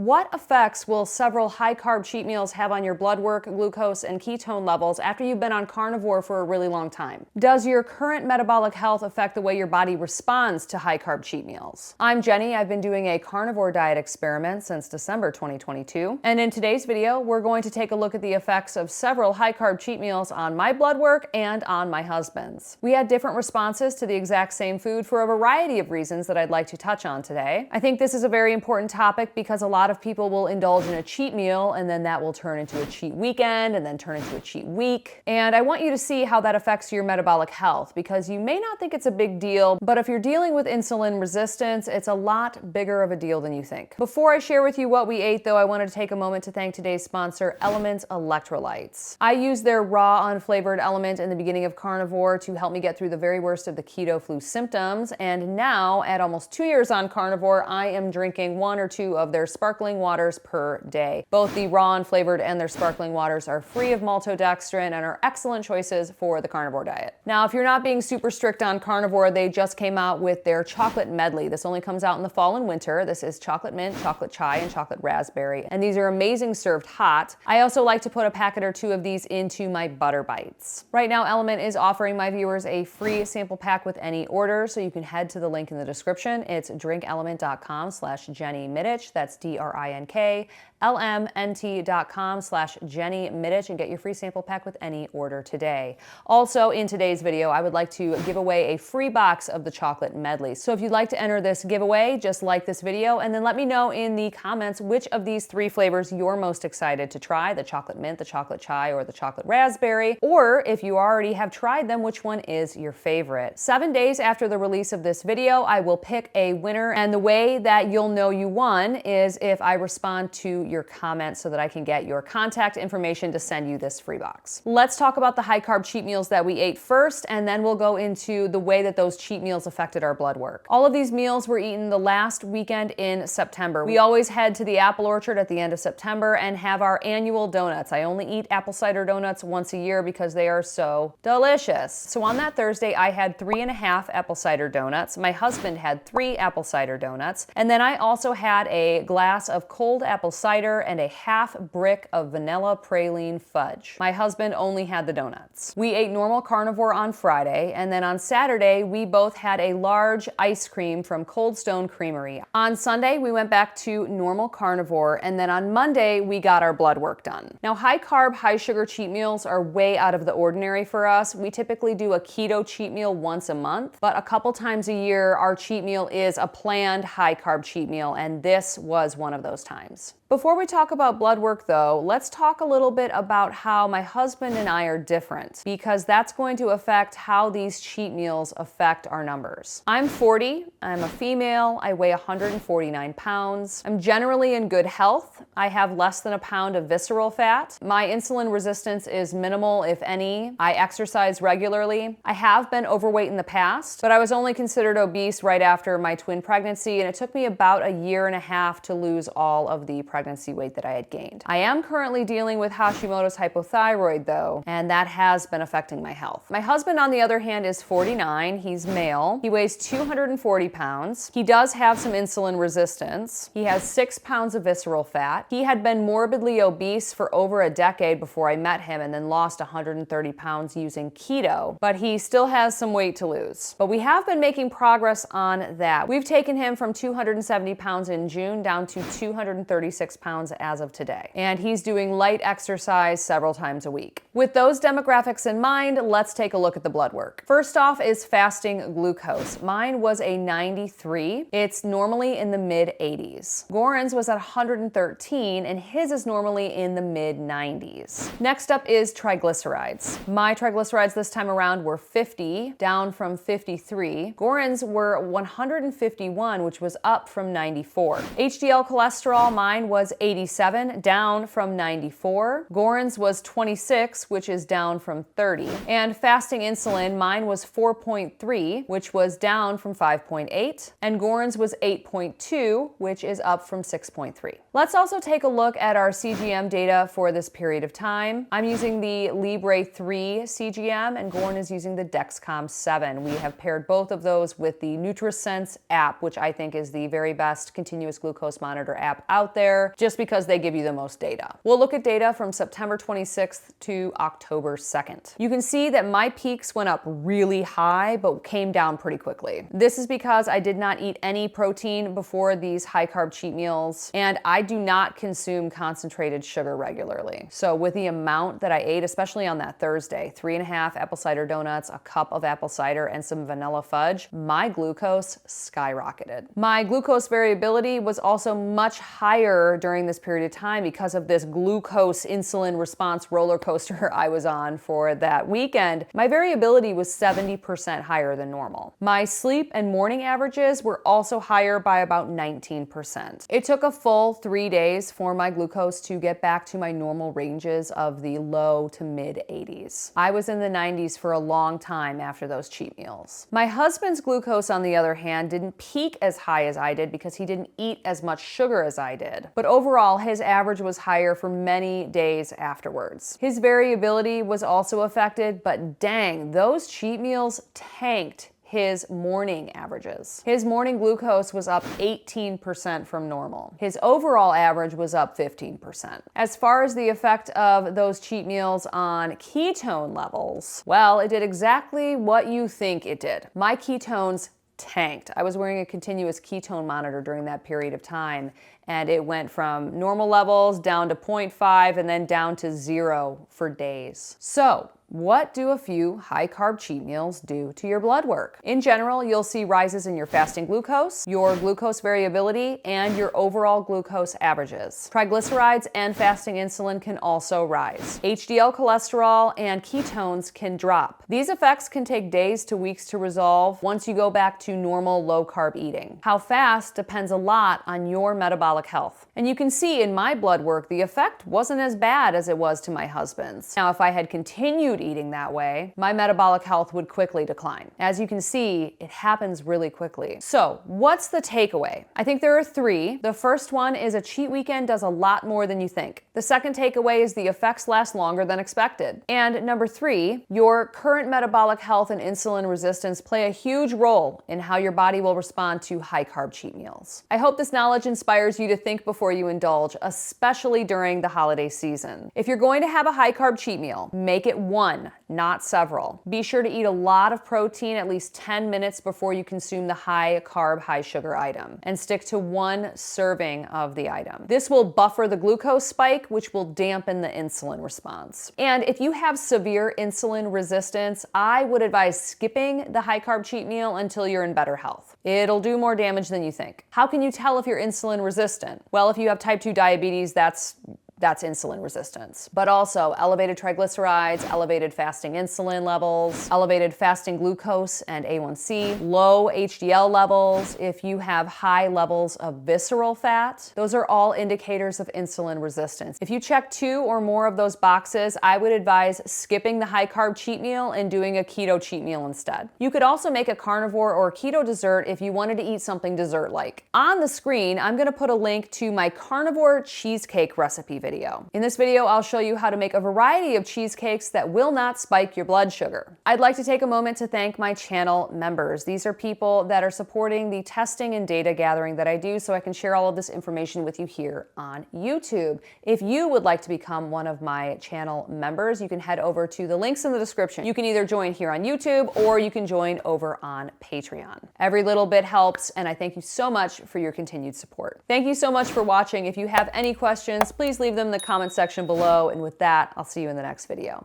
What effects will several high-carb cheat meals have on your blood work, glucose, and ketone levels after you've been on carnivore for a really long time? Does your current metabolic health affect the way your body responds to high-carb cheat meals? I'm Jenny. I've been doing a carnivore diet experiment since December 2022. And in today's video, we're going to take a look at the effects of several high-carb cheat meals on my blood work and on my husband's. We had different responses to the exact same food for a variety of reasons that I'd like to touch on today. I think this is a very important topic because a lot of people will indulge in a cheat meal and then that will turn into a cheat weekend and then turn into a cheat week. And I want you to see how that affects your metabolic health because you may not think it's a big deal, but if you're dealing with insulin resistance, it's a lot bigger of a deal than you think. Before I share with you what we ate though, I wanted to take a moment to thank today's sponsor, Element Electrolytes. I used their raw unflavored Element in the beginning of carnivore to help me get through the very worst of the keto flu symptoms. And now at almost 2 years on carnivore, I am drinking 1 or 2 of their sparkling waters per day. Both the raw unflavored and their sparkling waters are free of maltodextrin and are excellent choices for the carnivore diet. Now, if you're not being super strict on carnivore, they just came out with their chocolate medley. This only comes out in the fall and winter. This is chocolate mint, chocolate chai, and chocolate raspberry. And these are amazing served hot. I also like to put a packet or 2 of these into my butter bites. Right now, Element is offering my viewers a free sample pack with any order, so you can head to the link in the description. It's drinkelement.com/JennyMiddich. That's DRINKLMNT.com/JennyMiddich and get your free sample pack with any order today. Also, in today's video, I would like to give away a free box of the chocolate medley. So if you'd like to enter this giveaway, just like this video and then let me know in the comments which of these 3 flavors you're most excited to try, the chocolate mint, the chocolate chai, or the chocolate raspberry, or if you already have tried them, which one is your favorite. 7 days after the release of this video, I will pick a winner, and the way that you'll know you won is if I respond to your comments so that I can get your contact information to send you this free box. Let's talk about the high carb cheat meals that we ate first, and then we'll go into the way that those cheat meals affected our blood work. All of these meals were eaten the last weekend in September. We always head to the apple orchard at the end of September and have our annual donuts. I only eat apple cider donuts once a year because they are so delicious. So on that Thursday, I had 3.5 apple cider donuts. My husband had 3 apple cider donuts. And then I also had a glass of cold apple cider and a half brick of vanilla praline fudge. My husband only had the donuts. We ate normal carnivore on Friday, and then on Saturday, we both had a large ice cream from Cold Stone Creamery. On Sunday, we went back to normal carnivore, and then on Monday, we got our blood work done. Now, high carb, high sugar cheat meals are way out of the ordinary for us. We typically do a keto cheat meal once a month, but a couple times a year, our cheat meal is a planned high carb cheat meal, and this was one of those times. Before we talk about blood work though, let's talk a little bit about how my husband and I are different, because that's going to affect how these cheat meals affect our numbers. I'm 40, I'm a female, I weigh 149 pounds. I'm generally in good health. I have less than a pound of visceral fat. My insulin resistance is minimal, if any. I exercise regularly. I have been overweight in the past, but I was only considered obese right after my twin pregnancy, and it took me about 1.5 years to lose all of the pregnancy weight that I had gained. I am currently dealing with Hashimoto's hypothyroid though, and that has been affecting my health. My husband, on the other hand, is 49. He's male. He weighs 240 pounds. He does have some insulin resistance. He has 6 pounds of visceral fat. He had been morbidly obese for over a decade before I met him and then lost 130 pounds using keto, but he still has some weight to lose. But we have been making progress on that. We've taken him from 270 pounds in June down to 236 pounds as of today. And he's doing light exercise several times a week. With those demographics in mind, let's take a look at the blood work. First off is fasting glucose. Mine was a 93. It's normally in the mid 80s. Goran's was at 113 and his is normally in the mid 90s. Next up is triglycerides. My triglycerides this time around were 50, down from 53. Goran's were 151, which was up from 94. HDL cholesterol, mine was 87, down from 94. Goran's was 26, which is down from 30. And fasting insulin, mine was 4.3, which was down from 5.8. And Goran's was 8.2, which is up from 6.3. Let's also take a look at our CGM data for this period of time. I'm using the Libre 3 CGM and Goran is using the Dexcom 7. We have paired both of those with the NutriSense app, which I think is the very best continuous glucose monitor monitor app out there just because they give you the most data. We'll look at data from September 26th to October 2nd. You can see that my peaks went up really high, but came down pretty quickly. This is because I did not eat any protein before these high carb cheat meals, and I do not consume concentrated sugar regularly. So with the amount that I ate, especially on that Thursday, 3.5 apple cider donuts, a cup of apple cider, and some vanilla fudge, my glucose skyrocketed. My glucose variability was also much higher during this period of time because of this glucose insulin response roller coaster I was on for that weekend. My variability was 70% higher than normal. My sleep and morning averages were also higher by about 19%. It took a full 3 days for my glucose to get back to my normal ranges of the low to mid 80s. I was in the 90s for a long time after those cheat meals. My husband's glucose, on the other hand, didn't peak as high as I did because he didn't eat as much sugar as I did. But overall, his average was higher for many days afterwards. His variability was also affected, but dang, those cheat meals tanked his morning averages. His morning glucose was up 18% from normal. His overall average was up 15%. As far as the effect of those cheat meals on ketone levels, well, it did exactly what you think it did. My ketones tanked. I was wearing a continuous ketone monitor during that period of time, and it went from normal levels down to 0.5 and then down to 0 for days. So, what do a few high-carb cheat meals do to your blood work? In general, you'll see rises in your fasting glucose, your glucose variability, and your overall glucose averages. Triglycerides and fasting insulin can also rise. HDL cholesterol and ketones can drop. These effects can take days to weeks to resolve once you go back to normal low-carb eating. How fast depends a lot on your metabolic health. And you can see in my blood work, the effect wasn't as bad as it was to my husband's. Now, if I had continued eating that way, my metabolic health would quickly decline. As you can see, it happens really quickly. So, what's the takeaway? I think there are 3. The first one is a cheat weekend does a lot more than you think. The second takeaway is the effects last longer than expected. And number 3, your current metabolic health and insulin resistance play a huge role in how your body will respond to high-carb cheat meals. I hope this knowledge inspires you to think before you indulge, especially during the holiday season. If you're going to have a high-carb cheat meal, make it one, not several. Be sure to eat a lot of protein at least 10 minutes before you consume the high-carb, high-sugar item, and stick to 1 serving of the item. This will buffer the glucose spike, which will dampen the insulin response. And if you have severe insulin resistance, I would advise skipping the high-carb cheat meal until you're in better health. It'll do more damage than you think. How can you tell if you're insulin resistant? Well, if you have type 2 diabetes, that's insulin resistance. But also elevated triglycerides, elevated fasting insulin levels, elevated fasting glucose and A1C, low HDL levels, if you have high levels of visceral fat, those are all indicators of insulin resistance. If you check 2 or more of those boxes, I would advise skipping the high carb cheat meal and doing a keto cheat meal instead. You could also make a carnivore or keto dessert if you wanted to eat something dessert-like. On the screen, I'm gonna put a link to my carnivore cheesecake recipe video. In this video, I'll show you how to make a variety of cheesecakes that will not spike your blood sugar. I'd like to take a moment to thank my channel members. These are people that are supporting the testing and data gathering that I do so I can share all of this information with you here on YouTube. If you would like to become one of my channel members, you can head over to the links in the description. You can either join here on YouTube or you can join over on Patreon. Every little bit helps, and I thank you so much for your continued support. Thank you so much for watching. If you have any questions, please leave them in the comment section below. And with that, I'll see you in the next video.